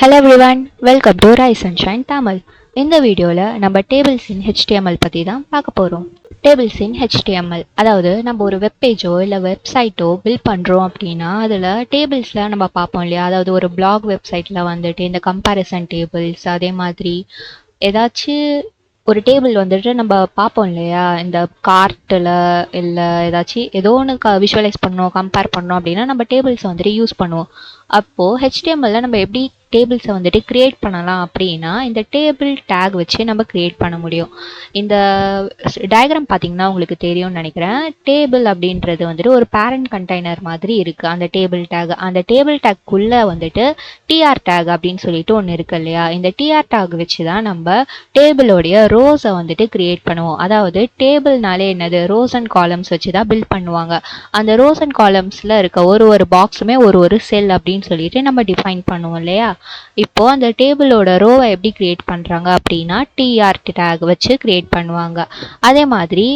Hello everyone, welcome to Rise and Shine Tamil. இந்த வீடியோல நம்ம tables in HTML பத்தி தான் பார்க்க போறோம். Tables in HTML அதாவது நம்ம ஒரு வெப் பேஜோ இல்ல வெப்சைட்டோ பில்ட் பண்றோம் அப்படின்னா அதுல டேபிள்ஸ்ல நம்ம பார்ப்போம் இல்லையா, அதாவது ஒரு blog வெப்சைட்ல வந்துட்டு இந்த கம்பேரிசன் டேபிள்ஸ், அதே மாதிரி ஏதாச்சும் ஒரு டேபிள் வந்துட்டு நம்ம பார்ப்போம் இல்லையா, இந்த கார்ட்டில் இல்லை ஏதாச்சும் ஏதோ ஒன்று விஷுவலைஸ் பண்ணோம் கம்பேர் பண்ணோம் அப்படின்னா நம்ம டேபிள்ஸை வந்துட்டு யூஸ் பண்ணுவோம். அப்போது ஹெச்டிஎம்எல்ல நம்ம எப்படி டேபிள்ஸை வந்துட்டு க்ரியேட் பண்ணலாம் அப்படின்னா இந்த டேபிள் டேக் வச்சு நம்ம க்ரியேட் பண்ண முடியும். இந்த டயக்ராம் பார்த்தீங்கன்னா உங்களுக்கு தெரியும்னு நினைக்கிறேன். டேபிள் அப்படின்றது வந்துட்டு ஒரு பேரண்ட் கண்டெய்னர் மாதிரி இருக்குது. அந்த டேபிள் டேக்குள்ளே வந்துட்டு டிஆர் டேக் அப்படின்னு சொல்லிட்டு ஒன்று இருக்கு இல்லையா, இந்த டிஆர் டேக் வச்சு தான் நம்ம டேபிளோடைய ரோஸை வந்துட்டு க்ரியேட் பண்ணுவோம். அதாவது டேபிள்னாலே என்னது, ரோஸ் அண்ட் காலம்ஸ் வச்சு தான் பில்ட் பண்ணுவாங்க. அந்த ரோஸ் அண்ட் காலம்ஸில் இருக்க ஒரு பாக்ஸுமே ஒரு செல் அப்படின்னு சொல்லிட்டு நம்ம டிஃபைன் பண்ணுவோம் இல்லையா. இப்போ அந்த டேபிளோட ரோவை எப்படி கிரியேட் பண்றாங்க அப்படின்னா டிஆர் டேக் வச்சு கிரியேட் பண்ணுவாங்க. அதே மாதிரி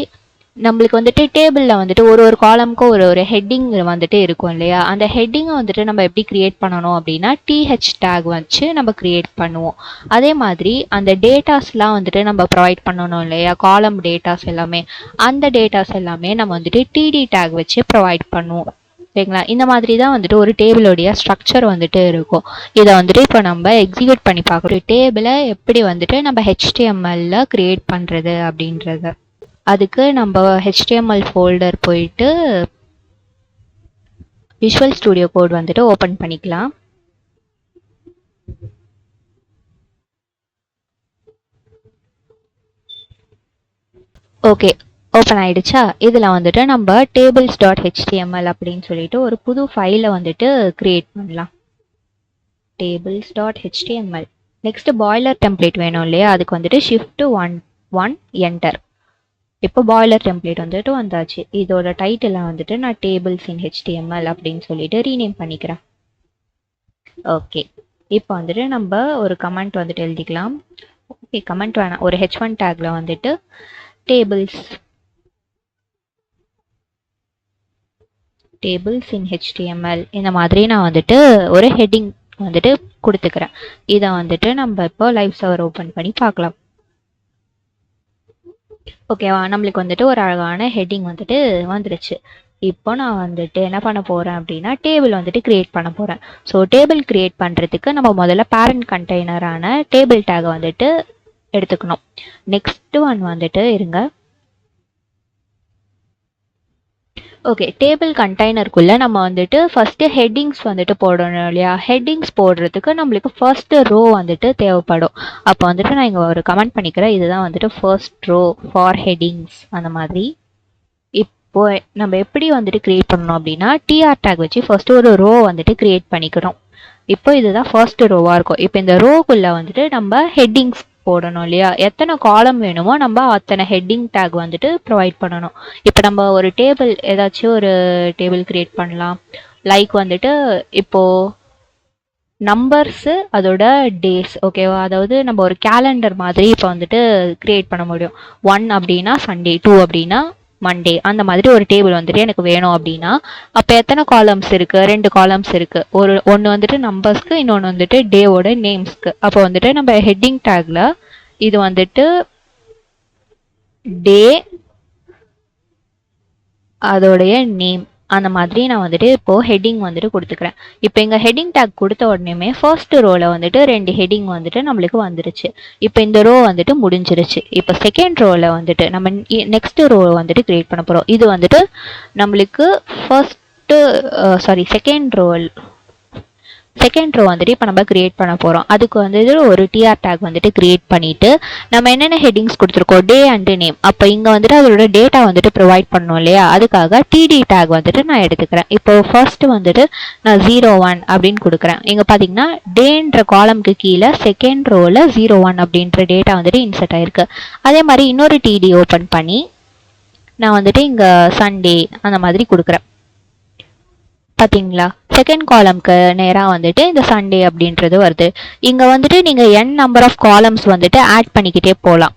நம்மளுக்கு வந்துட்டு டேபிளில் வந்துட்டு ஒரு காலமுக்கும் ஒரு ஹெட்டிங் வந்துட்டு இருக்கும் இல்லையா, அந்த ஹெட்டிங்கை வந்துட்டு நம்ம எப்படி கிரியேட் பண்ணணும் அப்படின்னா டிஹெச் டேக் வச்சு நம்ம கிரியேட் பண்ணுவோம். அதே மாதிரி அந்த டேட்டாஸ்லாம் வந்துட்டு நம்ம ப்ரொவைட் பண்ணணும் இல்லையா, காலம் டேட்டாஸ் எல்லாமே, அந்த டேட்டாஸ் எல்லாமே நம்ம வந்துட்டு டிடி டேக் வச்சு ப்ரொவைட் பண்ணுவோம். சரிங்களா, இந்த மாதிரி தான் வந்துட்டு ஒரு டேபிளோடைய ஸ்ட்ரக்சர் வந்துட்டு இருக்கும். இதை வந்துட்டு இப்போ நம்ம எக்ஸிக்யூட் பண்ணி பார்க்குறோம். டேபிளை எப்படி வந்துட்டு நம்ம ஹெச்டிஎம்எல்ல கிரியேட் பண்ணுறது அப்படின்றது. அதுக்கு நம்ம ஹெச்டிஎம்எல் ஃபோல்டர் போயிட்டு விஷுவல் ஸ்டுடியோ கோட் வந்துட்டு ஓப்பன் பண்ணிக்கலாம். ஓகே, ஓப்பன் ஆயிடுச்சா. இதில் வந்துட்டு நம்ம tables.html அப்படின்னு சொல்லிட்டு ஒரு புது ஃபைலை வந்துட்டு கிரியேட் பண்ணலாம். tables.html. நெக்ஸ்ட் பாய்லர் டெம்ப்ளேட் வேணும் இல்லையா, அதுக்கு வந்துட்டு shift1 enter. இப்போ பாய்லர் டெம்ப்ளேட் வந்துட்டு வந்தாச்சு. இதோட டைட்டிலை வந்துட்டு நான் tables in HTML அப்படின்னு சொல்லிட்டு ரீநேம் பண்ணிக்கிறேன். ஓகே, இப்போ வந்துட்டு நம்ம ஒரு கமெண்ட் வந்துட்டு எழுதிக்கலாம். ஓகே, கமெண்ட் வேணாம், ஒரு h1 டேக்ல வந்துட்டு tables in HTML இந்த மாதிரி நான் வந்துட்டு ஒரு ஹெட்டிங் வந்துட்டு கொடுத்துக்கிறேன். இதை வந்துட்டு நம்ம இப்போ லைவ் சர்வர் ஓப்பன் பண்ணி பார்க்கலாம். ஓகேவா, நம்மளுக்கு வந்துட்டு ஒரு அழகான ஹெட்டிங் வந்துட்டு வந்துடுச்சு. இப்போ நான் வந்துட்டு என்ன பண்ண போகிறேன் அப்படின்னா டேபிள் வந்துட்டு கிரியேட் பண்ண போகிறேன். ஸோ டேபிள் கிரியேட் பண்ணுறதுக்கு நம்ம முதல்ல பேரண்ட் கண்டெய்னரான டேபிள் டேகை வந்துட்டு எடுத்துக்கணும். நெக்ஸ்ட் ஒன் வந்துட்டு இருங்க. ஓகே, டேபிள் கண்டெய்னருக்குள்ளே நம்ம வந்துட்டு ஃபஸ்ட்டு ஹெட்டிங்ஸ் வந்துட்டு போடணும் இல்லையா. ஹெட்டிங்ஸ் போடுறதுக்கு நம்மளுக்கு ஃபர்ஸ்ட் ரோ வந்துட்டு தேவைப்படும். அப்போ வந்துட்டு நான் இங்கே ஒரு கமெண்ட் பண்ணிக்கிறேன், இதுதான் வந்துட்டு ஃபர்ஸ்ட் ரோ ஃபார் ஹெட்டிங்ஸ் அந்த மாதிரி. இப்போ நம்ம எப்படி வந்துட்டு கிரியேட் பண்ணணும் அப்படின்னா டிஆர் டேக் வச்சு ஃபர்ஸ்ட் ஒரு ரோ வந்துட்டு கிரியேட் பண்ணிக்கிறோம். இப்போ இதுதான் ஃபர்ஸ்ட் ரோவாக இருக்கும். இப்போ இந்த ரோக்குள்ளே வந்துட்டு நம்ம ஹெட்டிங்ஸ் போடணும் இல்லையா, எத்தனை காலம் வேணுமோ நம்ம அத்தனை ஹெட்டிங் டேக் வந்துட்டு ப்ரொவைட் பண்ணணும். இப்போ நம்ம ஒரு டேபிள் ஏதாச்சும் ஒரு டேபிள் கிரியேட் பண்ணலாம். லைக் வந்துட்டு இப்போது நம்பர்ஸு அதோட டேஸ், ஓகேவா, அதாவது நம்ம ஒரு கேலண்டர் மாதிரி இப்போ வந்துட்டு கிரியேட் பண்ண முடியும். 1 அப்படின்னா சண்டே, 2 அப்படின்னா மண்டே, அந்த மாதிரி ஒரு டேபிள் வந்துட்டு எனக்கு வேணும் அப்படின்னா அப்போ எத்தனை காலம்ஸ் இருக்குது, 2 காலம்ஸ் இருக்குது. ஒன்று வந்துட்டு நம்பர்ஸ்க்கு, இன்னொன்று வந்துட்டு டேவோட நேம்ஸ்க்கு. அப்போ வந்துட்டு நம்ம ஹெட்டிங் டேக்ல இது வந்துட்டு டே அதோடைய நேம் அந்த மாதிரி நான் வந்துட்டு இப்போது ஹெட்டிங் வந்துட்டு கொடுத்துக்கிறேன். இப்போ இங்கே ஹெட்டிங் டேக் கொடுத்த உடனேமே ஃபர்ஸ்ட் ரோவில் வந்துட்டு 2 ஹெட்டிங் வந்துட்டு நம்மளுக்கு வந்துருச்சு. இப்போ இந்த ரோ வந்துட்டு முடிஞ்சிருச்சு. இப்போ செகண்ட் ரோவில் வந்துட்டு நம்ம நெக்ஸ்ட் ரோ வந்துட்டு கிரியேட் பண்ண போகிறோம். இது வந்துட்டு நம்மளுக்கு செகண்ட் ரோ வந்துட்டு இப்போ நம்ம கிரியேட் பண்ண போகிறோம். அதுக்கு வந்துட்டு ஒரு டிஆர் டேக் வந்துட்டு கிரியேட் பண்ணிவிட்டு நம்ம என்னென்ன ஹெட்டிங்ஸ் கொடுத்துருக்கோம், டே அண்டு நேம், அப்போ இங்கே வந்துட்டு அதோட டேட்டா வந்துட்டு ப்ரொவைட் பண்ணணும் இல்லையா, அதுக்காக டிடி டேக் வந்துட்டு நான் எடுத்துக்கிறேன். இப்போ ஃபர்ஸ்ட் வந்துட்டு நான் 01 அப்படின்னு கொடுக்குறேன். இங்கே பார்த்தீங்கன்னா டேன்ற காலம்க்கு கீழே செகண்ட் ரோவில் 01 அப்படின்ற டேட்டா வந்துட்டு இன்சர்ட் ஆயிருக்கு. அதே மாதிரி இன்னொரு டிடி ஓப்பன் பண்ணி நான் வந்துட்டு இங்கே சண்டே அந்த மாதிரி கொடுக்குறேன். பார்த்தீங்களா, செகண்ட் காலம்க்கு நேராக வந்துட்டு இந்த சண்டே அப்படின்றது வருது. இங்கே வந்துட்டு நீங்கள் n நம்பர் ஆஃப் காலம்ஸ் வந்துட்டு ஆட் பண்ணிக்கிட்டே போகலாம்.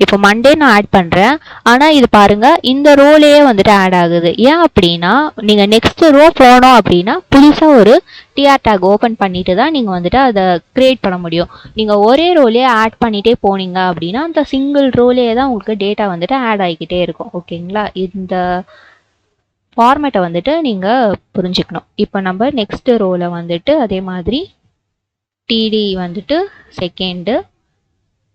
இப்போ மண்டே நான் ஆட் பண்ணுறேன், ஆனால் இது பாருங்கள் இந்த ரோலேயே வந்துட்டு ஆட் ஆகுது. ஏன் அப்படின்னா நீங்கள் நெக்ஸ்ட் ரோ போனோம் அப்படின்னா புதுசாக ஒரு டிஆர் டேக் ஓப்பன் பண்ணிட்டு தான் நீங்கள் வந்துட்டு அதை க்ரியேட் பண்ண முடியும். நீங்கள் ஒரே ரோலே ஆட் பண்ணிகிட்டே போனீங்க அப்படின்னா அந்த சிங்கிள் ரோலே தான் உங்களுக்கு டேட்டா வந்துட்டு ஆட் ஆகிக்கிட்டே இருக்கும். ஓகேங்களா, இந்த ஃபார்மேட்டை வந்துட்டு நீங்கள் புரிஞ்சுக்கணும். இப்போ நம்ம நெக்ஸ்ட் ரோவில் வந்துட்டு அதே மாதிரி டிடி வந்துட்டு செகண்டு,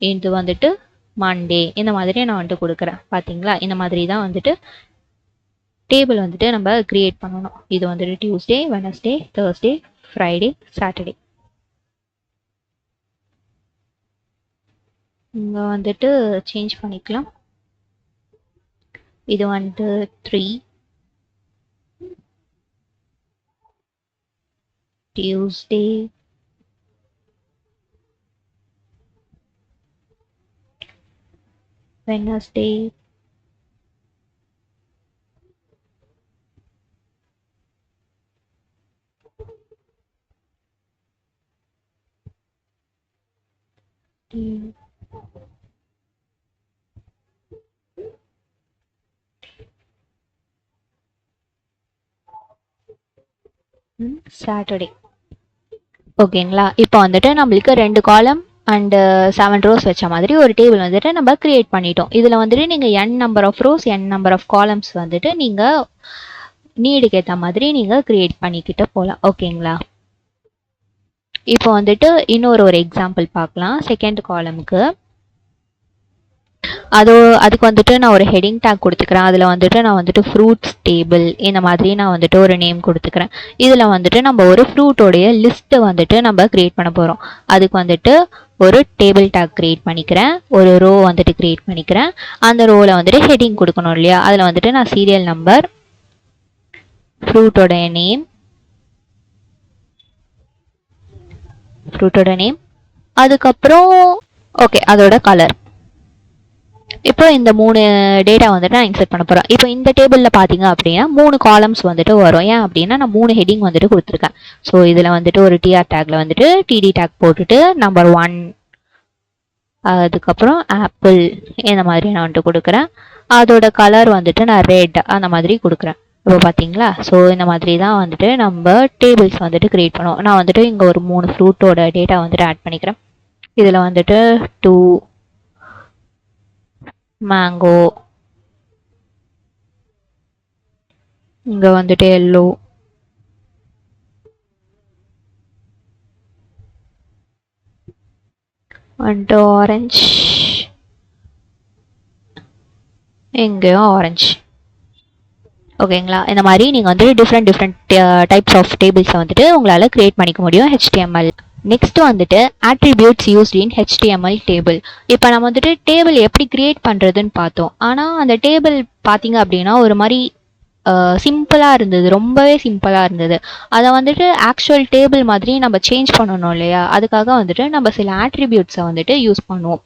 இது வந்துட்டு மண்டே, இந்த மாதிரி நான் வந்துட்டு கொடுக்குறேன். பார்த்தீங்களா, இந்த மாதிரி தான் வந்துட்டு டேபிள் வந்துட்டு நம்ம கிரியேட் பண்ணணும். இது வந்துட்டு Tuesday, Wednesday, Thursday, Friday, Saturday. இங்கே வந்துட்டு சேஞ்ச் பண்ணிக்கலாம். இது வந்துட்டு 3 டியூஸ்டே, வெனஸ்டே, சாட்டர்டே. ஓகேங்களா, இப்போ வந்துட்டு நம்மளுக்கு 2 காலம் அண்டு 7 ரோஸ் வச்ச மாதிரி ஒரு டேபிள் வந்துட்டு நம்ம கிரியேட் பண்ணிட்டோம். இதில் வந்துட்டு நீங்கள் n number of rows, n number of columns வந்துட்டு நீங்கள் நீடுக்கு ஏற்ற மாதிரி நீங்கள் கிரியேட் பண்ணிக்கிட்டு போகலாம். ஓகேங்களா, இப்போ வந்துட்டு இன்னொரு எக்ஸாம்பிள் பார்க்கலாம். செகண்ட் காலமுக்கு அதுக்கு வந்துட்டு நான் ஒரு ஹெட்டிங் டேக் கொடுத்துக்கிறேன். அதில் வந்துட்டு நான் வந்துட்டு ஃப்ரூட்ஸ் டேபிள் இந்த மாதிரி நான் வந்துட்டு ஒரு நேம் கொடுத்துக்கிறேன். இதில் வந்துட்டு நம்ம ஒரு ஃப்ரூட்டோடைய லிஸ்ட்டை வந்துட்டு நம்ம கிரியேட் பண்ண போகிறோம். அதுக்கு வந்துட்டு ஒரு டேபிள் டேக் கிரியேட் பண்ணிக்கிறேன், ஒரு ரோ வந்துட்டு கிரியேட் பண்ணிக்கிறேன். அந்த ரோவில் வந்துட்டு ஹெட்டிங் கொடுக்கணும் இல்லையா, அதில் வந்துட்டு நான் சீரியல் நம்பர், ஃப்ரூட்டோட நேம், அதுக்கப்புறம் ஓகே அதோட கலர். இப்போ இந்த 3 டேட்டா வந்துட்டு நான் இன்சர்ட் பண்ண போகிறேன். இப்போ இந்த டேபிளில் பார்த்தீங்க அப்படின்னா 3 காலம்ஸ் வந்துட்டு வரும். ஏன் அப்படின்னா நான் 3 ஹெட்டிங் வந்துட்டு கொடுத்துருக்கேன். ஸோ இதில் வந்துட்டு ஒரு டிஆர் டேக்ல வந்துட்டு டிடி டேக் போட்டுட்டு நம்பர் 1, அதுக்கப்புறம் ஆப்பிள் இந்த மாதிரி நான் வந்துட்டு கொடுக்குறேன். அதோட கலர் வந்துட்டு நான் ரெட் அந்த மாதிரி கொடுக்குறேன். இப்போ பார்த்தீங்களா, ஸோ இந்த மாதிரி தான் வந்துட்டு நம்ம டேபிள்ஸ் வந்துட்டு கிரியேட் பண்ணுவோம். நான் வந்துட்டு இங்கே ஒரு 3 ஃப்ரூட்டோட டேட்டா வந்துட்டு ஆட் பண்ணிக்கிறேன். இதில் வந்துட்டு 2 மேங்கோ, இங்க வந்துட்டு எல்லோ, வந்துட்டு ஆரஞ்சு, எங்கேயும் ஆரஞ்சு. ஓகேங்களா, இந்த மாதிரி நீங்கள் வந்துட்டு டிஃப்ரெண்ட் டைப்ஸ் ஆஃப் டேபிள்ஸை வந்துட்டு உங்களால் கிரியேட் பண்ணிக்க முடியும் HTML. நெக்ஸ்ட் வந்துட்டு attributes used in HTML table. இப்போ நம்ம வந்துட்டு டேபிள் எப்படி கிரியேட் பண்ணுறதுன்னு பார்த்தோம். ஆனால் அந்த டேபிள் பார்த்தீங்க அப்படின்னா ஒரு மாதிரி சிம்பிளாக இருந்தது, ரொம்பவே சிம்பிளாக இருந்தது. அதை வந்துட்டு ஆக்சுவல் டேபிள் மாதிரி நம்ம சேஞ்ச் பண்ணணும் இல்லையா, அதுக்காக வந்துட்டு நம்ம சில ஆட்ரிபியூட்ஸை வந்துட்டு யூஸ் பண்ணுவோம்.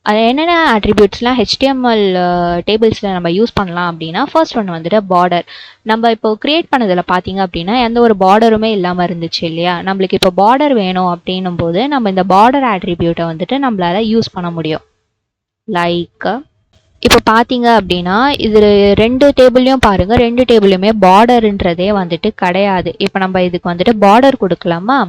அது என்னென்ன ஆட்ரிபியூட்ஸ்லாம் HTML டேபிள்ஸில் நம்ம யூஸ் பண்ணலாம் அப்படின்னா, ஃபர்ஸ்ட் ஒன்று வந்துட்டு பார்டர். நம்ம இப்போ கிரியேட் பண்ணதில் பார்த்தீங்க அப்படின்னா எந்த ஒரு பார்டருமே இல்லாமல் இருந்துச்சு இல்லையா, நம்மளுக்கு இப்போ பார்டர் வேணும் அப்படின்னும் போது நம்ம இந்த பார்டர் ஆட்ரிபியூட்டை வந்துட்டு நம்மளால யூஸ் பண்ண முடியும். லைக் இப்போ பார்த்தீங்க அப்படின்னா இது 2 டேபிள்லையும் பாருங்கள், 2 டேபிள்லையுமே பார்டருன்றதே வந்துட்டு கிடையாது. இப்போ நம்ம இதுக்கு வந்துட்டு பார்டர் கொடுக்கலாமா,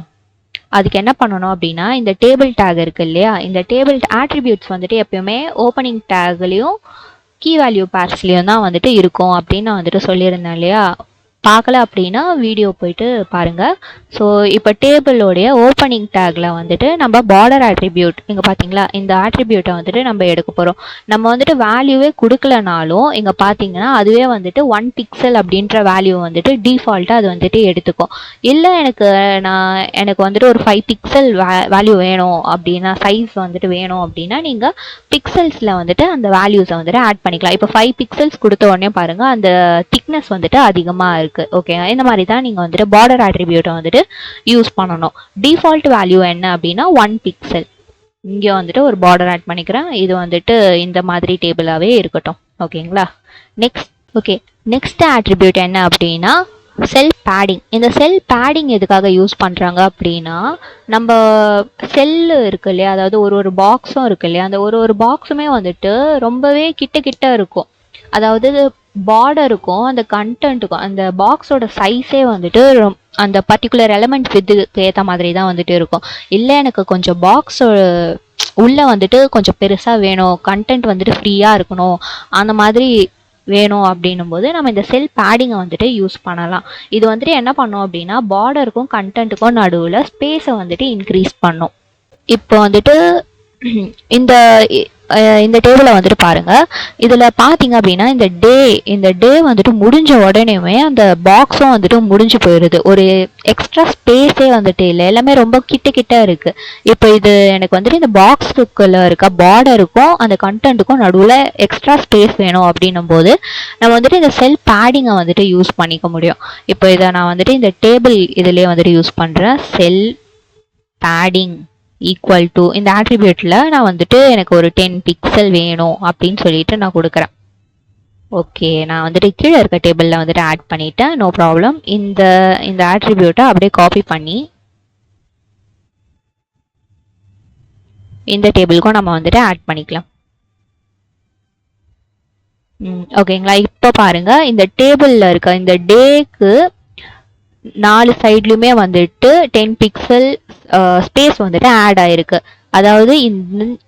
அதுக்கு என்ன பண்ணணும் அப்படின்னா இந்த டேபிள் டேக் இருக்கு இல்லையா, இந்த டேபிள் ஆட்ரிபியூட்ஸ் வந்துட்டு எப்பயுமே ஓப்பனிங் டேக்லேயும் கீ வேல்யூ பேர்ஸ்லேயும் தான் வந்துட்டு இருக்கும் அப்படின்னு நான் வந்துட்டு சொல்லியிருந்தேன் இல்லையா. பார்க்கல அப்படின்னா வீடியோ போயிட்டு பாருங்கள். ஸோ இப்போ டேபிளோடைய ஓப்பனிங் டேக்கில் வந்துட்டு நம்ம பார்டர் ஆட்ரிபியூட் இங்கே பார்த்தீங்களா, இந்த ஆட்ரிபியூட்டை வந்துட்டு நம்ம எடுக்க போகிறோம். நம்ம வந்துட்டு வேல்யூவே கொடுக்கலனாலும் இங்கே பார்த்தீங்கன்னா அதுவே வந்துட்டு 1 பிக்சல் அப்படின்ற வேல்யூ வந்துட்டு டிஃபால்ட்டாக அது வந்துட்டு எடுத்துக்கும். இல்லை எனக்கு வந்துட்டு ஒரு 5 பிக்சல் வேல்யூ வேணும் அப்படின்னா, சைஸ் வந்துட்டு வேணும் அப்படின்னா நீங்கள் பிக்சல்ஸில் வந்துட்டு அந்த வேல்யூஸை வந்துட்டு ஆட் பண்ணிக்கலாம். இப்போ 5 பிக்சல்ஸ் கொடுத்த உடனே பாருங்கள் அந்த திக்னஸ் வந்துட்டு அதிகமாக இருக்குது. ஓகே, இந்த மாதிரி தான் நீங்கள் வந்துட்டு பார்டர் ஆட்ரிபியூட்டை வந்துட்டு யூஸ் பண்ணணும். டிஃபால்ட் வேல்யூ என்ன அப்படின்னா 1 பிக்சல். இங்கே வந்துட்டு ஒரு பார்டர் ஆட் பண்ணிக்கிறேன். இது வந்துட்டு இந்த மாதிரி டேபிளாகவே இருக்கட்டும். ஓகேங்களா, நெக்ஸ்ட் ஆட்ரிபியூட் என்ன அப்படின்னா செல் பேடிங். இந்த செல் பேடிங் எதுக்காக யூஸ் பண்ணுறாங்க அப்படின்னா, நம்ம செல்லு இருக்கு இல்லையா, அதாவது ஒரு பாக்ஸும் இருக்கு இல்லையா, அந்த ஒரு பாக்ஸுமே வந்துட்டு ரொம்பவே கிட்ட கிட்ட இருக்கும். அதாவது பார்டருக்கும் அந்த கண்டென்ட்டுக்கும் அந்த பாக்ஸோட சைஸே வந்துட்டு அந்த பர்டிகுலர் எலமெண்ட் வித்துக்கு ஏற்ற மாதிரி தான் வந்துட்டு இருக்கும். இல்லை எனக்கு கொஞ்சம் பாக்ஸ் உள்ளே வந்துட்டு கொஞ்சம் பெருசாக வேணும், கண்டென்ட் வந்துட்டு ஃப்ரீயாக இருக்கணும், அந்த மாதிரி வேணும் அப்படின்னும் போது நம்ம இந்த செல் பேடிங்கை வந்துட்டு யூஸ் பண்ணலாம். இது வந்துட்டு என்ன பண்ணோம் அப்படின்னா, பார்டருக்கும் கண்டென்ட்டுக்கும் நடுவில் ஸ்பேஸை வந்துட்டு இன்க்ரீஸ் பண்ணும். இப்போ வந்துட்டு இந்த டேபிளை வந்துட்டு பாருங்க. இதில் பார்த்தீங்க அப்படின்னா இந்த டே வந்துட்டு முடிஞ்ச உடனேயுமே அந்த பாக்ஸும் வந்துட்டு முடிஞ்சு போயிடுது. ஒரு எக்ஸ்ட்ரா ஸ்பேஸே வந்துட்டு இல்லை, எல்லாமே ரொம்ப கிட்ட கிட்ட இருக்கு. இப்போ இது எனக்கு வந்துட்டு இந்த பாக்ஸுக்குள்ள இருக்க பார்டருக்கும் அந்த கண்டென்ட்டுக்கும் நடுவில் எக்ஸ்ட்ரா ஸ்பேஸ் வேணும் அப்படின்னும் போது நம்ம வந்துட்டு இந்த செல் பேடிங்கை வந்துட்டு யூஸ் பண்ணிக்க முடியும். இப்போ இதை நான் வந்துட்டு இந்த டேபிள் இதுலேயே வந்துட்டு யூஸ் பண்ணுறேன். செல் பேடிங் ஈக்குவல் டு இந்த ஆட்ரிபியூட்ல நான் வந்துட்டு எனக்கு ஒரு 10 பிக்சல் வேணும் அப்படின்னு சொல்லிட்டு நான் கொடுக்குறேன். ஓகே, நான் வந்துட்டு கீழே இருக்க டேபிளில் வந்துட்டு ஆட் பண்ணிட்டேன், நோ ப்ராப்ளம். இந்த ஆட்ரிபியூட்டை அப்படியே காப்பி பண்ணி இந்த டேபிளுக்கும் நம்ம வந்துட்டு ஆட் பண்ணிக்கலாம். ஓகேங்களா. இப்போ பாருங்க, இந்த டேபிளில் இருக்க இந்த டேக்கு 4 சைட்லையுமே வந்துட்டு 10 பிக்சல் ஸ்பேஸ் வந்துட்டு ஆட் ஆயிருக்கு. அதாவது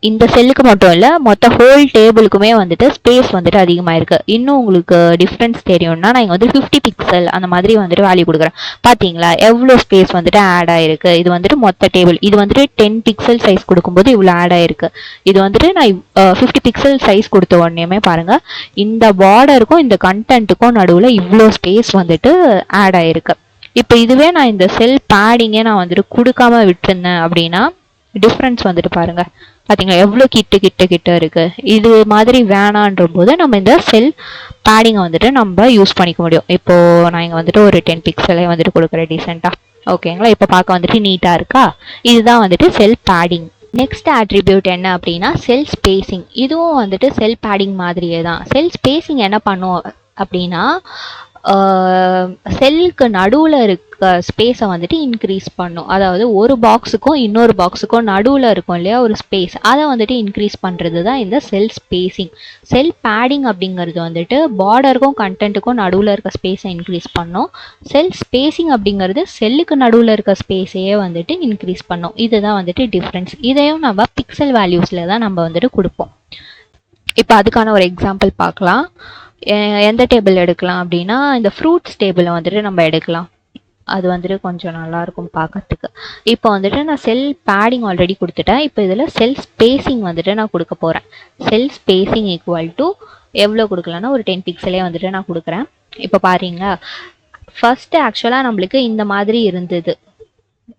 இந்த செல்லுக்கு மட்டும் இல்லை, மொத்த ஹோல் டேபிளுக்குமே வந்துட்டு ஸ்பேஸ் வந்துட்டு அதிகமாயிருக்கு. இன்னும் உங்களுக்கு டிஃப்ரென்ஸ் தெரியும்னா நான் இங்கே வந்து 50 பிக்சல் அந்த மாதிரி வந்துட்டு வேல்யூ கொடுக்குறேன். பார்த்தீங்களா எவ்வளோ ஸ்பேஸ் வந்துட்டு ஆட் ஆயிருக்கு. இது வந்துட்டு மொத்த டேபிள், இது வந்துட்டு 10 பிக்சல் சைஸ் கொடுக்கும்போது இவ்வளோ ஆட் ஆயிருக்கு. இது வந்துட்டு நான் 50 பிக்சல் சைஸ் கொடுத்த உடனேயுமே பாருங்க, இந்த பார்டருக்கும் இந்த கண்டென்ட்டுக்கும் நடுவில் இவ்வளோ ஸ்பேஸ் வந்துட்டு ஆட் ஆயிருக்கு. இப்போ இதுவே நான் இந்த செல் பேடிங்கே நான் வந்துட்டு கொடுக்காம விட்டுருந்தேன் அப்படின்னா டிஃப்ரென்ஸ் வந்துட்டு பாருங்க, பார்த்தீங்களா எவ்வளோ கிட்ட இருக்கு. இது மாதிரி வேணான்ற போது நம்ம இந்த செல் பேடிங்கை வந்துட்டு நம்ம யூஸ் பண்ணிக்க முடியும். இப்போ நான் இங்கே வந்துட்டு ஒரு 10 பிக்சலே வந்துட்டு கொடுக்குறேன் டீசெண்டாக. ஓகேங்களா, இப்போ பார்க்க வந்துட்டு நீட்டாக இருக்கா. இதுதான் வந்துட்டு செல் பேடிங். நெக்ஸ்ட் ஆட்ரிபியூட் என்ன அப்படின்னா செல் ஸ்பேசிங். இதுவும் வந்துட்டு செல் பேடிங் மாதிரியே தான். செல் ஸ்பேசிங் என்ன பண்ணும் அப்படின்னா, செல்லுக்கு நடுவில் இருக்க ஸ்பேஸை வந்துட்டு இன்க்ரீஸ் பண்ணும். அதாவது ஒரு பாக்ஸுக்கும் இன்னொரு பாக்ஸுக்கும் நடுவில் இருக்கும் இல்லையா ஒரு ஸ்பேஸ், அதை வந்துட்டு இன்க்ரீஸ் பண்ணுறது தான் இந்த செல் ஸ்பேசிங். செல் பேடிங் அப்படிங்கிறது வந்துட்டு பார்டருக்கும் கண்டென்ட்டுக்கும் நடுவில் இருக்க ஸ்பேஸை இன்க்ரீஸ் பண்ணும். செல் ஸ்பேசிங் அப்படிங்கிறது செல்லுக்கு நடுவில் இருக்க ஸ்பேஸையே வந்துட்டு இன்க்ரீஸ் பண்ணும். இதுதான் வந்துட்டு டிஃப்ரென்ஸ். இதையும் நம்ம பிக்சல் வேல்யூஸில் தான் நம்ம வந்துட்டு கொடுப்போம். இப்போ அதுக்கான ஒரு எக்ஸாம்பிள் பார்க்கலாம். எந்த டேபிள் எடுக்கலாம் அப்படின்னா, இந்த ஃப்ரூட்ஸ் டேபிளை வந்துட்டு நம்ம எடுக்கலாம். அது வந்துட்டு கொஞ்சம் நல்லாயிருக்கும் பார்க்கறதுக்கு. இப்போ வந்துட்டு நான் செல் பேடிங் ஆல்ரெடி கொடுத்துட்டேன். இப்போ இதில் செல் ஸ்பேசிங் வந்துட்டு நான் கொடுக்க போகிறேன். செல் ஸ்பேசிங் ஈக்குவல் டு எவ்வளோ கொடுக்கலான்னா ஒரு 10 பிக்சலே வந்துட்டு நான் கொடுக்குறேன். இப்போ பாருங்க, ஃபர்ஸ்ட் ஆக்சுவலாக நம்மளுக்கு இந்த மாதிரி இருந்தது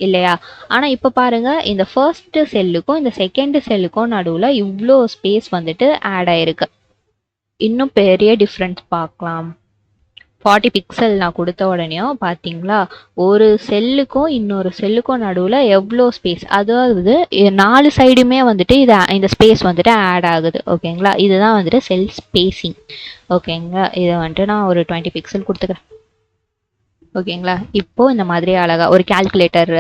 இல்லையா, ஆனால் இப்போ பாருங்க இந்த ஃபர்ஸ்ட் செல்லுக்கும் இந்த செகண்ட் செல்லுக்கும் நடுவில் இவ்வளோ ஸ்பேஸ் வந்துட்டு ஆட் ஆயிருக்கு. இன்னும் பெரிய டிஃப்ரென்ஸ் பார்க்கலாம். 40 பிக்சல் நான் கொடுத்த உடனேயும் பார்த்தீங்களா ஒரு செல்லுக்கும் இன்னொரு செல்லுக்கும் நடுவில் எவ்வளோ ஸ்பேஸ், அதாவது 4 சைடுமே வந்துட்டு இந்த ஸ்பேஸ் வந்துட்டு ஆட் ஆகுது. ஓகேங்களா, இதுதான் வந்துட்டு செல் ஸ்பேசிங். ஓகேங்களா, இதை வந்துட்டு நான் ஒரு 20 பிக்சல் கொடுத்துக்கிறேன். ஓகேங்களா, இப்போது இந்த மாதிரி அழகாக ஒரு கால்குலேட்டர்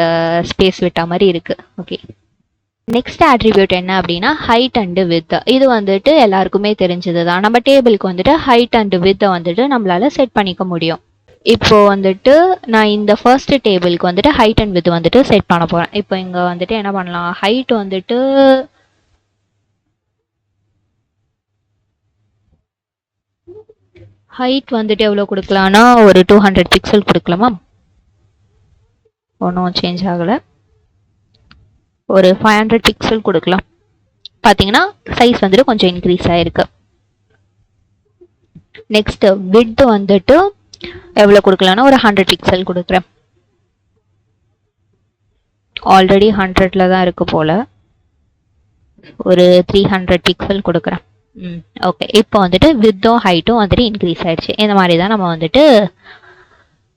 ஸ்பேஸ் விட்ட மாதிரி இருக்குது. ஓகே, நெக்ஸ்ட் ஆட்ரிபியூட் என்ன அப்படின்னா ஹைட் அண்டு வித். இது வந்துட்டு எல்லாருக்குமே தெரிஞ்சது தான். நம்ம டேபிளுக்கு வந்துட்டு ஹைட் அண்டு வித்தை வந்துட்டு நம்மளால செட் பண்ணிக்க முடியும். இப்போ வந்துட்டு நான் இந்த ஃபர்ஸ்ட் டேபிளுக்கு வந்துட்டு ஹைட் அண்ட் வித் வந்துட்டு செட் பண்ண போகிறேன். இப்போ இங்கே வந்துட்டு என்ன பண்ணலாம், ஹைட் வந்துட்டு எவ்வளோ கொடுக்கலான்னா ஒரு 200 பிக்சல் கொடுக்கலாமா? ஒன்றும் சேஞ்ச் ஆகலை, ஒரு 500 பிக்சல் கொடுக்கலாம். பார்த்தீங்கன்னா சைஸ் வந்துட்டு கொஞ்சம் இன்க்ரீஸ் ஆகிருக்கு. நெக்ஸ்ட் விட்த் வந்துட்டு எவ்வளோ கொடுக்கலான்னா ஒரு 100 பிக்சல் கொடுக்குறேன். ஆல்ரெடி 100ல தான் இருக்கு போல், ஒரு 300 பிக்சல் கொடுக்குறேன். ஓகே, இப்போ வந்துட்டு வித்தும் ஹைட்டும் வந்துட்டு இன்க்ரீஸ் ஆயிடுச்சு. இந்த மாதிரி தான் நம்ம வந்துட்டு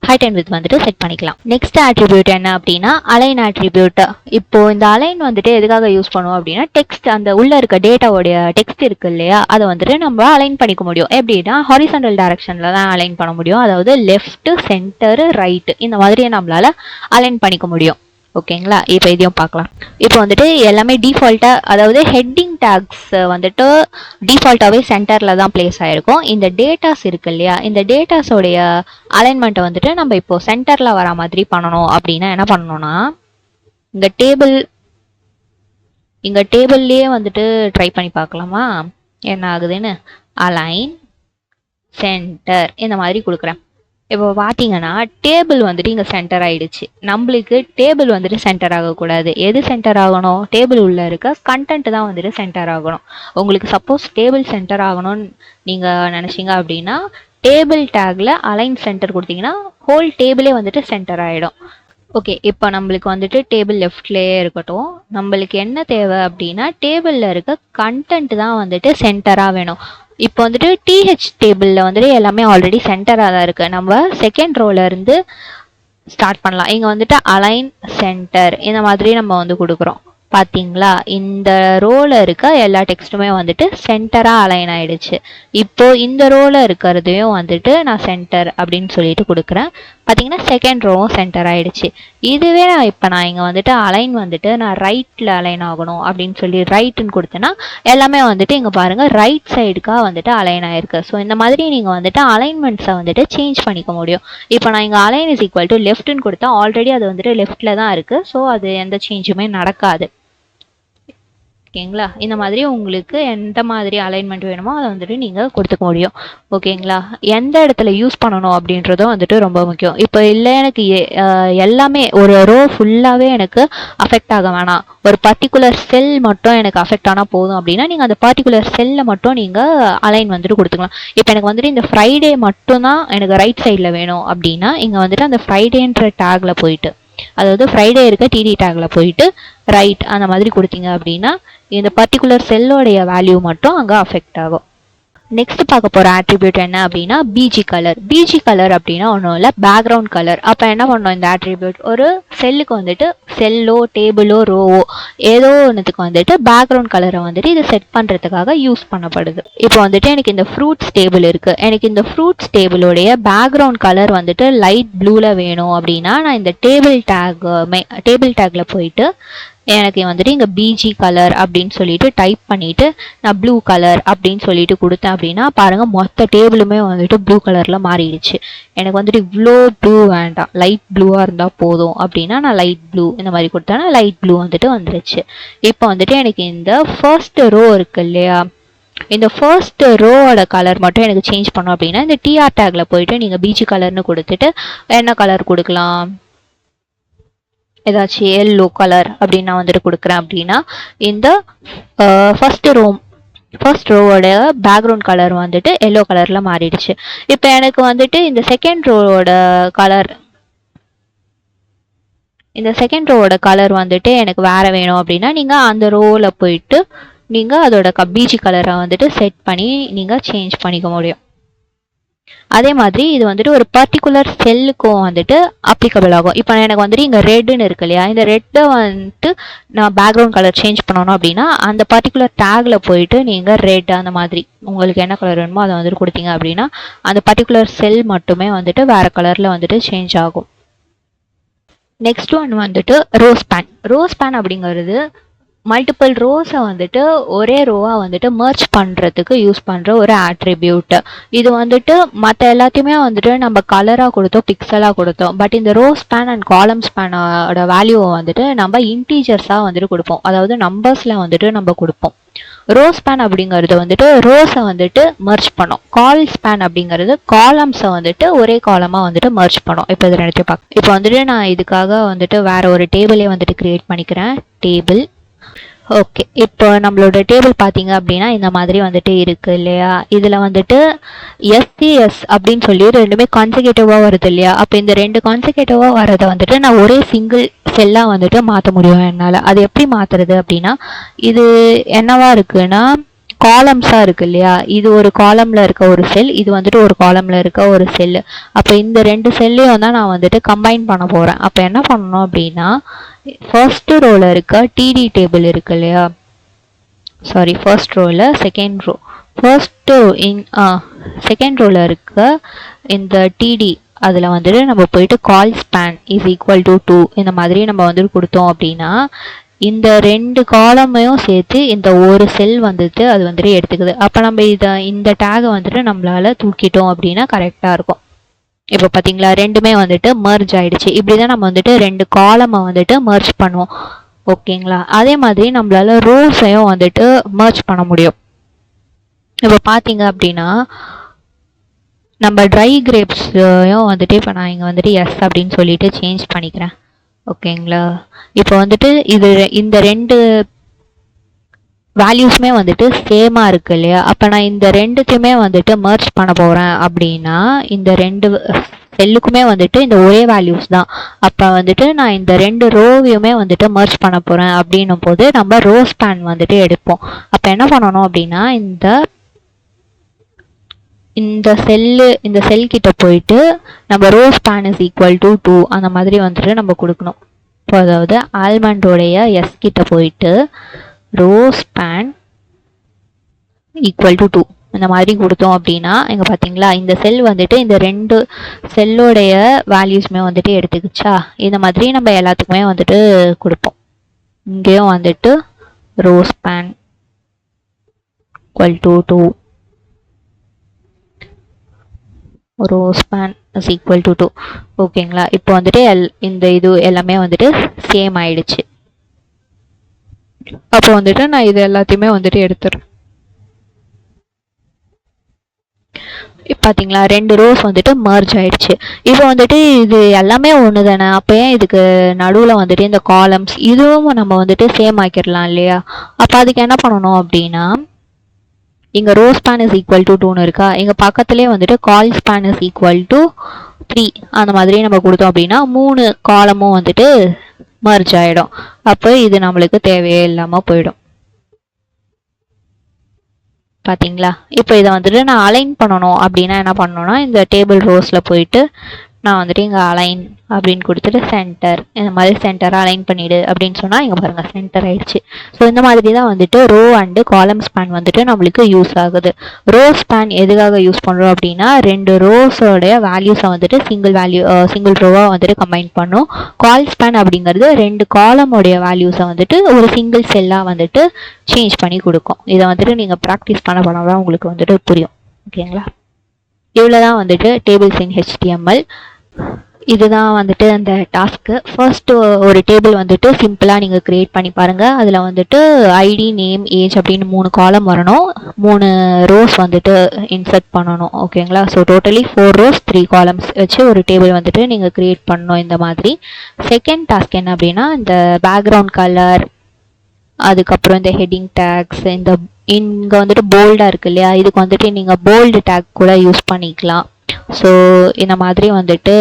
ஹைட் அண்ட் வித் வந்துட்டு செட் பண்ணிக்கலாம். நெக்ஸ்ட் ஆட்ரிபியூட் என்ன அப்படின்னா அலைன் ஆட்ரிபியூட். இப்போ இந்த அலைன் வந்துட்டு எதுக்காக யூஸ் பண்ணுவோம் அப்படின்னா டெக்ஸ்ட் அந்த உள்ள இருக்க டேட்டாவோடைய டெக்ஸ்ட் இருக்கு இல்லையா, அதை வந்துட்டு நம்ம அலைன் பண்ணிக்க முடியும். எப்படின்னா ஹாரிசான்டல் டைரக்ஷன்ல தான் அலைன் பண்ண முடியும். அதாவது லெஃப்ட், சென்டர், ரைட் இந்த மாதிரியே நம்மளால அலைன் பண்ணிக்க முடியும். ஓகேங்களா, இப்போ இதையும் பார்க்கலாம். இப்போ வந்துட்டு எல்லாமே டிஃபால்ட்டாக, அதாவது ஹெட்டிங் டேக்ஸ் வந்துட்டு டிஃபால்ட்டாகவே சென்டரில் தான் பிளேஸ் ஆகிருக்கும். இந்த டேட்டாஸ் இருக்கு இல்லையா, இந்த டேட்டாஸோடைய அலைன்மெண்ட்டை வந்துட்டு நம்ம இப்போ சென்டரில் வர மாதிரி பண்ணணும். அப்படின்னா என்ன பண்ணணும்னா இங்கே டேபிள்லேயே வந்துட்டு ட்ரை பண்ணி பார்க்கலாமா என்ன ஆகுதுன்னு. அலைன் சென்டர் இந்த மாதிரி கொடுக்குறேன். இப்போ பார்த்தீங்கன்னா டேபிள் வந்துட்டு இங்கே சென்டர் ஆகிடுச்சு. நம்மளுக்கு டேபிள் வந்துட்டு சென்டர் ஆகக்கூடாது. எது சென்டர் ஆகணும்? டேபிள் உள்ளே இருக்க கண்டென்ட் தான் வந்துட்டு சென்டர் ஆகணும். உங்களுக்கு சப்போஸ் டேபிள் சென்டர் ஆகணும்னு நீங்கள் நினச்சிங்க அப்படின்னா டேபிள் டேக்கில் அலைன் சென்டர் கொடுத்தீங்கன்னா ஹோல் டேபிளே வந்துட்டு சென்டர் ஆகிடும். ஓகே, இப்போ நம்மளுக்கு வந்துட்டு டேபிள் லெஃப்ட்லேயே இருக்கட்டும். நம்மளுக்கு என்ன தேவை அப்படின்னா டேபிளில் இருக்க கண்டென்ட் தான் வந்துட்டு சென்டராக வேணும். இப்போ வந்துட்டு டிஹெச் டேபிளில் வந்துட்டு எல்லாமே ஆல்ரெடி சென்டராக தான் இருக்குது. நம்ம செகண்ட் ரோல இருந்து ஸ்டார்ட் பண்ணலாம். இங்கே வந்துட்டு அலைன் சென்டர் இந்த மாதிரி நம்ம வந்து கொடுக்குறோம். பார்த்தீங்களா, இந்த ரோல இருக்க எல்லா டெக்ஸ்ட்டுமே வந்துட்டு சென்டராக அலைன் ஆயிடுச்சு. இப்போ இந்த ரோல இருக்கிறதையும் வந்துட்டு நான் சென்டர் அப்படின்னு சொல்லிட்டு கொடுக்குறேன். பார்த்தீங்கன்னா செகண்ட் ரோவும் சென்டர் ஆயிடுச்சு. இதுவே நான் இங்கே வந்துட்டு அலைன் வந்துட்டு நான் ரைட்டில் அலைன் ஆகணும் அப்படின்னு சொல்லி ரைட்டுன்னு கொடுத்தேன்னா எல்லாமே வந்துட்டு இங்கே பாருங்கள் ரைட் சைடுக்காக வந்துட்டு அலைன் ஆயிருக்கு. ஸோ இந்த மாதிரி நீங்கள் வந்துட்டு அலைன்மெண்ட்ஸை வந்துட்டு சேஞ்ச் பண்ணிக்க முடியும். இப்போ நான் இங்கே அலைன் இஸ் ஈக்குவல் டு லெஃப்ட்னு கொடுத்தா ஆல்ரெடி அது வந்துட்டு லெஃப்டில் தான் இருக்குது. ஸோ அது எந்த சேஞ்சுமே நடக்காது. ஓகேங்களா, இந்த மாதிரி உங்களுக்கு எந்த மாதிரி அலைன்மெண்ட் வேணுமோ அதை வந்துட்டு நீங்கள் கொடுத்துக்க முடியும். ஓகேங்களா, எந்த இடத்துல யூஸ் பண்ணணும் அப்படின்றதும் வந்துட்டு ரொம்ப முக்கியம். இப்போ இல்லை எனக்கு எல்லாமே ஒரு ரோ ஃபுல்லாகவே எனக்கு அஃபெக்ட் ஆக வேணாம், ஒரு பர்டிகுலர் செல் மட்டும் எனக்கு அஃபெக்ட் ஆனால் போதும் அப்படின்னா நீங்கள் அந்த பர்டிகுலர் செல்லை மட்டும் நீங்கள் அலைன் வந்துட்டு கொடுத்துக்கலாம். இப்போ எனக்கு வந்துட்டு இந்த ஃப்ரைடே மட்டும்தான் எனக்கு ரைட் சைடில் வேணும் அப்படின்னா இங்கே வந்துட்டு அந்த ஃப்ரைடேன்ற டேக்கில் போயிட்டு, அதாவது ஃப்ரைடே இருக்க டிடி டேக்ல போயிட்டு ரைட் அந்த மாதிரி கொடுத்தீங்க அப்படின்னா இந்த பர்டிகுலர் செல்லோடைய வேல்யூ மட்டும் அங்கே அஃபெக்ட் ஆகும். நெக்ஸ்ட் பார்க்க போகிற ஆட்ரிபியூட் என்ன அப்படின்னா பிஜி கலர். பிஜி கலர் அப்படின்னா ஒன்றும் இல்லை, பேக்ரவுண்ட் கலர். அப்போ என்ன பண்ணோம், இந்த ஆட்ரிபியூட் ஒரு செல்லுக்கு வந்துட்டு செல்லோ டேபிளோ ரோவோ ஏதோ ஒன்றுத்துக்கு வந்துட்டு பேக்ரவுண்ட் கலரை வந்துட்டு இதை செட் பண்ணுறதுக்காக யூஸ் பண்ணப்படுது. இப்போ வந்துட்டு எனக்கு இந்த ஃப்ரூட்ஸ் டேபிள் இருக்குது. எனக்கு இந்த ஃப்ரூட்ஸ் டேபிளோடைய பேக்ரவுண்ட் கலர் வந்துட்டு லைட் ப்ளூவில் வேணும் அப்படின்னா நான் இந்த டேபிள் டேக்ல போயிட்டு எனக்கு வந்துட்டு இங்கே பிஜி கலர் அப்படின்னு சொல்லிட்டு டைப் பண்ணிட்டு நான் ப்ளூ கலர் அப்படின்னு சொல்லிட்டு கொடுத்தேன் அப்படின்னா பாருங்க மொத்த டேபிளுமே வந்துட்டு ப்ளூ கலர்ல மாறிடுச்சு. எனக்கு வந்துட்டு இவ்வளோ ப்ளூ வேண்டாம், லைட் ப்ளூவாக இருந்தால் போதும் அப்படின்னா நான் லைட் ப்ளூ இந்த மாதிரி கொடுத்தேன்னா லைட் ப்ளூ வந்துட்டு வந்துருச்சு. இப்போ வந்துட்டு எனக்கு இந்த ஃபர்ஸ்ட் ரோ இருக்கு இல்லையா, இந்த ஃபர்ஸ்ட் ரோவோட கலர் மட்டும் எனக்கு சேஞ்ச் பண்ணோம் அப்படின்னா இந்த டிஆர் டேக்ல போயிட்டு நீங்கள் பிஜி கலர்னு கொடுத்துட்டு என்ன கலர் கொடுக்கலாம், ஏதாச்சும் எல்லோ கலர் அப்படின்னு நான் வந்துட்டு கொடுக்குறேன் அப்படின்னா இந்த ஃபர்ஸ்ட் ரோவோட பேக்ரவுண்ட் கலர் வந்துட்டு எல்லோ கலரில் மாறிடுச்சு. இப்போ எனக்கு வந்துட்டு இந்த செகண்ட் ரோவோட கலர் வந்துட்டு எனக்கு வேற வேணும் அப்படின்னா நீங்கள் அந்த ரோவில் போயிட்டு நீங்கள் அதோட பிஜி கலரை வந்துட்டு செட் பண்ணி நீங்கள் சேஞ்ச் பண்ணிக்க முடியும். அதே மாதிரி இது வந்துட்டு ஒரு பர்டிகுலர் செல்லுக்கும் வந்துட்டு அப்ளிகபிள் ஆகும். இப்போ எனக்கு வந்துட்டு இங்கே ரெட்டுன்னு இருக்கு இல்லையா, இந்த ரெட்டை வந்துட்டு நான் பேக்ரவுண்ட் கலர் சேஞ்ச் பண்ணணும் அப்படின்னா அந்த பர்டிகுலர் டேக்ல போயிட்டு நீங்கள் ரெட் அந்த மாதிரி உங்களுக்கு என்ன கலர் வேணுமோ அதை வந்துட்டு கொடுத்தீங்க அப்படின்னா அந்த பர்டிகுலர் செல் மட்டுமே வந்துட்டு வேற கலரில் வந்துட்டு சேஞ்ச் ஆகும். நெக்ஸ்ட் ஒன் வந்துட்டு ரோஸ் பேன் அப்படிங்கிறது மல்டிபிள் ரோஸை வந்துட்டு ஒரே ரோவாக வந்துட்டு மர்ச் பண்ணுறதுக்கு யூஸ் பண்ணுற ஒரு ஆட்ரிபியூட். இது வந்துட்டு மற்ற எல்லாத்தையுமே வந்துட்டு நம்ம கலராக கொடுத்தோம், பிக்சலாக கொடுத்தோம். பட் இந்த ரோஸ் பேன் அண்ட் காலம் ஸ்பேனோட வேல்யூவை வந்துட்டு நம்ம இன்டீஜர்ஸாக வந்துட்டு கொடுப்போம், அதாவது நம்பர்ஸில் வந்துட்டு நம்ம கொடுப்போம். ரோஸ் ஸ்பேன் அப்படிங்கிறது வந்துட்டு ரோஸை வந்துட்டு மர்ச் பண்ணோம். கால் ஸ்பேன் அப்படிங்கிறது காலம்ஸை வந்துட்டு ஒரே காலமாக வந்துட்டு மர்ச் பண்ணோம். இப்போ இது ரெண்டுத்தையும் பார்க்க, இப்போ வந்துட்டு நான் இதுக்காக வந்துட்டு வேற ஒரு டேபிளே வந்துட்டு கிரியேட் பண்ணிக்கிறேன். டேபிள் ஓகே, இப்போ நம்மளோட டேபிள் பார்த்தீங்க அப்படின்னா இந்த மாதிரி வந்துட்டு இருக்கு இல்லையா, இதில் வந்துட்டு எஸ்சிஎஸ் அப்படின்னு சொல்லி ரெண்டுமே கான்செகட்டிவாக வருது இல்லையா. அப்போ இந்த ரெண்டு கான்செகட்டிவாக வரதை வந்துட்டு நான் ஒரே சிங்கிள் செல்லாக வந்துட்டு மாற்ற முடியும் என்னால். அது எப்படி மாற்றுறது அப்படின்னா இது என்னவா இருக்குன்னா காலம்ஸாக இருக்கு இல்லையா, இது ஒரு காலமில் இருக்க ஒரு செல், இது வந்துட்டு ஒரு காலமில் இருக்க ஒரு செல்லு. அப்போ இந்த ரெண்டு செல்லையும் தான் நான் வந்துட்டு கம்பைன் பண்ண போகிறேன். அப்போ என்ன பண்ணணும் அப்படின்னா, ஃபர்ஸ்ட் ரோவில் இருக்க டிடி டேபிள் இருக்கு இல்லையா, சாரி ஃபர்ஸ்ட் ரோவில் செகண்ட் ரோ, செகண்ட் ரோவில் இருக்க இந்த டிடி அதில் வந்துட்டு நம்ம போயிட்டு கால் ஸ்பேன் இஸ் ஈக்குவல் டு 2 இந்த மாதிரி நம்ம வந்துட்டு கொடுத்தோம் அப்படின்னா இந்த ரெண்டு காலமையும் சேர்த்து இந்த ஒரு செல் வந்துட்டு அது வந்துட்டு எடுத்துக்குது. அப்போ நம்ம இந்த டேகை வந்துட்டு நம்மளால தூக்கிட்டோம் அப்படின்னா கரெக்டாக இருக்கும். இப்போ பார்த்தீங்களா, ரெண்டுமே வந்துட்டு மர்ஜ் ஆயிடுச்சு. இப்படி தான் நம்ம வந்துட்டு ரெண்டு காலமை வந்துட்டு மர்ஜ் பண்ணுவோம். ஓகேங்களா, அதே மாதிரி நம்மளால ரோஸையும் வந்துட்டு மர்ஜ் பண்ண முடியும். இப்போ பார்த்தீங்க அப்படின்னா நம்ம ட்ரை கிரேப்ஸையும் வந்துட்டு இப்போ நான் இங்கே வந்துட்டு எஸ் அப்படின்னு சொல்லிட்டு சேஞ்ச் பண்ணிக்கிறேன். ஓகேங்களா, இப்போ வந்துட்டு இந்த ரெண்டு வேல்யூஸுமே வந்துட்டு சேமாக இருக்கு இல்லையா, அப்போ நான் இந்த ரெண்டுத்தையுமே வந்துட்டு மர்ஜ் பண்ண போகிறேன் அப்படின்னா இந்த ரெண்டு செல்லுக்குமே வந்துட்டு இந்த ஒரே வேல்யூஸ் தான். அப்போ வந்துட்டு நான் இந்த ரெண்டு ரோவையுமே வந்துட்டு மர்ஜ் பண்ண போகிறேன் அப்படின்னும் போது நம்ம ரோ ஸ்பேன் வந்துட்டு எடுப்போம். அப்போ என்ன பண்ணணும் அப்படின்னா இந்த செல் கிட்ட போயிட்டு நம்ம row span is equal to 2 அந்த மாதிரி வந்துட்டு நம்ம கொடுக்கணும். இப்போ அதாவது ஆல்மண்டோடைய எஸ் கிட்ட போயிட்டு ரோ ஸ்பேன் ஈக்குவல் டு 2 இந்த மாதிரி கொடுத்தோம் அப்படின்னா இங்கே பார்த்தீங்களா, இந்த செல் வந்துட்டு இந்த ரெண்டு செல்லோடைய வேல்யூஸ்மே வந்துட்டு எடுத்துக்கிச்சா. இந்த மாதிரி நம்ம எல்லாத்துக்குமே வந்துட்டு கொடுப்போம். இங்கேயும் வந்துட்டு row span equal to 2, row span is equal to 2. ஓகேங்களா, இப்போ வந்துட்டு இந்த இது எல்லாமே வந்துட்டு சேம் ஆயிடுச்சு. அப்போ வந்துட்டு நான் இது எல்லாத்தையுமே வந்துட்டு எடுத்துறேன். பார்த்தீங்களா, ரெண்டு ரோஸ் வந்துட்டு மர்ஜ் ஆயிடுச்சு. இப்போ வந்துட்டு இது எல்லாமே ஒன்று தானே, அப்போ ஏன் இதுக்கு நடுவில் வந்துட்டு இந்த காலம்ஸ் இதுவும் நம்ம வந்துட்டு சேம் ஆக்கிடலாம் இல்லையா. அப்போ அதுக்கு என்ன பண்ணணும் அப்படின்னா இங்கே row span is equal to 2ன்னு இருக்கா, இங்கே பக்கத்துலேயே வந்துட்டு கால் ஸ்பேன் இஸ் ஈக்குவல் டு 3 அந்த மாதிரி நம்ம கொடுத்தோம் அப்படின்னா 3 காலமும் வந்துட்டு மர்ஜ் ஆகிடும். அப்போ இது நம்மளுக்கு தேவையே இல்லாமல் போயிடும். பார்த்தீங்களா, இப்போ இதை வந்துட்டு நான் அலைன் பண்ணணும் அப்படின்னா என்ன பண்ணணும்னா இந்த டேபிள் ரோஸில் போயிட்டு நான் வந்துட்டு இங்கே அலைன் அப்படின்னு கொடுத்துட்டு சென்டர் இந்த மாதிரி சென்டராக அலைன் பண்ணிவிடு அப்படின்னு சொன்னால் இங்கே பாருங்கள் சென்டர் ஆயிடுச்சு. ஸோ இந்த மாதிரி தான் வந்துட்டு ரோ அண்டு காலம் ஸ்பேன் வந்துட்டு நம்மளுக்கு யூஸ் ஆகுது. ரோ ஸ்பேன் எதுக்காக யூஸ் பண்ணுறோம் அப்படின்னா ரெண்டு ரோஸோடைய வேல்யூஸை வந்துட்டு சிங்கிள் ரோவாக வந்துட்டு கம்பைன் பண்ணும். கால் ஸ்பேன் அப்படிங்கிறது ரெண்டு காலமோடைய வேல்யூஸை வந்துட்டு ஒரு சிங்கிள் செல்லாக வந்துட்டு சேஞ்ச் பண்ணி கொடுக்கும். இதை வந்துட்டு நீங்கள் ப்ராக்டிஸ் பண்ண தான் உங்களுக்கு வந்துட்டு புரியும். ஓகேங்களா, இவ்வளோ தான் வந்துட்டு டேபிள்ஸ் இன் HTML. இதுதான் வந்துட்டு அந்த டாஸ்க்கு. ஃபர்ஸ்ட் ஒரு டேபிள் வந்துட்டு சிம்பிளாக நீங்கள் க்ரியேட் பண்ணி பாருங்கள். அதில் வந்துட்டு ஐடி, நேம், ஏஜ் அப்படின்னு 3 காலம் வரணும், 3 ரோஸ் வந்துட்டு இன்சர்ட் பண்ணணும். ஓகேங்களா, ஸோ டோட்டலி 4 ரோஸ் 3 காலம்ஸ் வச்சு ஒரு டேபிள் வந்துட்டு நீங்கள் க்ரியேட் பண்ணணும் இந்த மாதிரி. செகண்ட் டாஸ்க் என்ன அப்படின்னா இந்த பேக்ரவுண்ட் கலர், அதுக்கப்புறம் இந்த ஹெட்டிங் டேக்ஸ், இங்கே வந்துட்டு போல்டாக இருக்கு இல்லையா, இதுக்கு வந்துட்டு நீங்கள் போல்டு டேக் கூட யூஸ் பண்ணிக்கலாம். ஸோ இந்த மாதிரி வந்துட்டு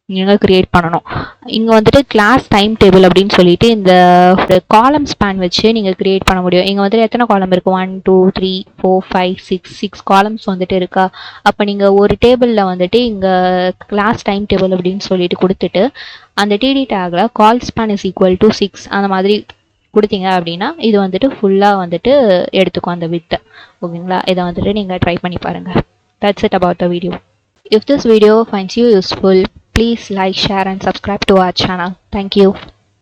நீங்கள் க்ரியேட் பண்ணணும். இங்கே வந்துட்டு கிளாஸ் டைம் டேபிள் அப்படின்னு சொல்லிட்டு இந்த காலம் ஸ்பேன் வச்சு நீங்கள் க்ரியேட் பண்ண முடியும். இங்கே வந்துட்டு எத்தனை காலம் இருக்குது, 1 2 3 4 5 6 காலம்ஸ் வந்துட்டு இருக்கா. அப்போ நீங்கள் ஒரு டேபிளில் வந்துட்டு இங்கே கிளாஸ் டைம் டேபிள் அப்படின்னு சொல்லிட்டு கொடுத்துட்டு அந்த டிடி டேக்கில் col span is equal to 6 அந்த மாதிரி கொடுத்தீங்க அப்படின்னா இது வந்துட்டு ஃபுல்லாக வந்துட்டு எடுத்துக்கும் அந்த வித்தை. ஓகேங்களா, இதை வந்துட்டு நீங்கள் ட்ரை பண்ணி பாருங்கள். That's it about the video. If this video finds you useful, please like, share and subscribe to our channel. Thank you.